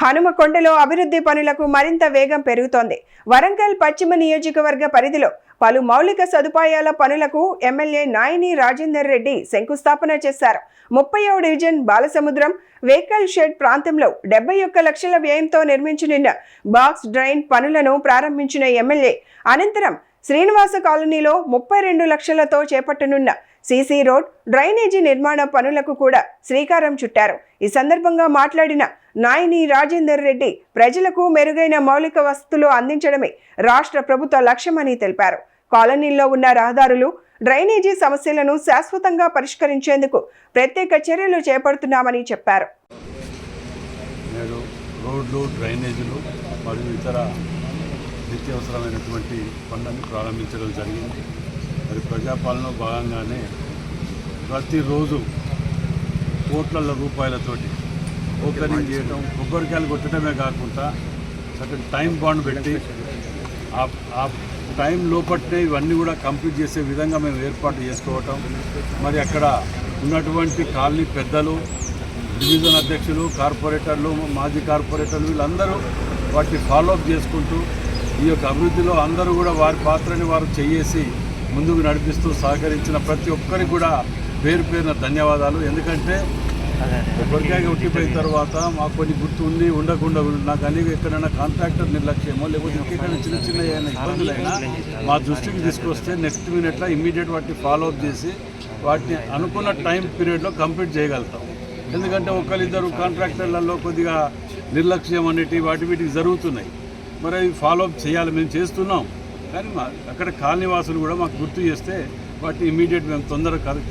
హనుమకొండలో అభివృద్ధి పనులకు మరింత వేగం పెరుగుతోంది. వరంగల్ పశ్చిమ నియోజకవర్గ పరిధిలో పలు మౌలిక సదుపాయాల పనులకు ఎమ్మెల్యే నాయిని రాజేందర్ రెడ్డి శంకుస్థాపన చేశారు. 30వ డివిజన్ బాలసముద్రం వెహికల్ షెడ్ ప్రాంతంలో 71 లక్షల వ్యయంతో నిర్మించనున్న బాక్స్ డ్రైన్ పనులను ప్రారంభించిన ఎమ్మెల్యే అనంతరం శ్రీనివాస కాలనీలో 32 లక్షలతో చేపట్టనున్న సీసీ రోడ్, డ్రైనేజీ నిర్మాణ పనులకు కూడా శ్రీకారం చుట్టారు. ఈ సందర్భంగా మాట్లాడిన నాయిని రాజేందర్ రెడ్డి ప్రజలకు మెరుగైన మౌలిక వసతులు అందించడమే రాష్ట్ర ప్రభుత్వ లక్ష్యమని తెలిపారు. కాలనీల్లో ఉన్న రహదారులు, డ్రైనేజీ సమస్యలను శాశ్వతంగా పరిష్కరించేందుకు ప్రత్యేక చర్యలు చేపడుతున్నామని చెప్పారు. రోడ్లు, డ్రైనేజీలు మరియు ఇతర నిత్యావసరమైనటువంటి పనులను ప్రారంభించడం జరిగింది. మరి ప్రజాపాలనలో భాగంగానే ప్రతిరోజు కోట్ల రూపాయలతోటి ఓపెనింగ్ చేయడం, కొబ్బరికాయలు కొట్టడమే కాకుండా సర్టన్ టైం బాండ్ పెట్టి ఆ టైం లోపట్నే ఇవన్నీ కూడా కంప్లీట్ చేసే విధంగా మేము ఏర్పాటు చేసుకోవటం, మరి అక్కడ ఉన్నటువంటి కాలనీ పెద్దలు, డివిజన్ అధ్యక్షులు, కార్పొరేటర్లు, మాజీ కార్పొరేటర్లు వీళ్ళందరూ వాటిని ఫాలోఅప్ చేసుకుంటూ ఈ యొక్క అభివృద్ధిలో అందరూ కూడా వారి పాత్రని వారు చేసి ముందుకు నడిపిస్తూ సహకరించిన ప్రతి ఒక్కరికి కూడా పేరు పేరున ధన్యవాదాలు. ఎందుకంటే కొబ్బరికాయ కొట్టిపోయిన తర్వాత మాకు కొన్ని గుర్తు ఉండి ఉండకుండా నాకు అనేక ఎక్కడైనా కాంట్రాక్టర్ నిర్లక్ష్యమో లేకపోతే ఇంకెక్కడ చిన్న చిన్న ఏమైనా ఇబ్బందులైనా మా దృష్టికి తీసుకొస్తే నెక్స్ట్ మినిట్లో ఇమ్మీడియట్ వాటిని ఫాలోఅప్ చేసి వాటిని అనుకున్న టైం పీరియడ్లో కంప్లీట్ చేయగలుగుతాం. ఎందుకంటే ఒకరిద్దరు కాంట్రాక్టర్లలో కొద్దిగా నిర్లక్ష్యం అనేటివి వీటికి జరుగుతున్నాయి. మరి అవి ఫాలోఅప్ చేయాలి, మేము చేస్తున్నాం. కానీ అక్కడ కాలనీవాసులు కూడా మాకు గుర్తు చేస్తే వాటిని ఇమ్మీడియట్ మేము తొందరగా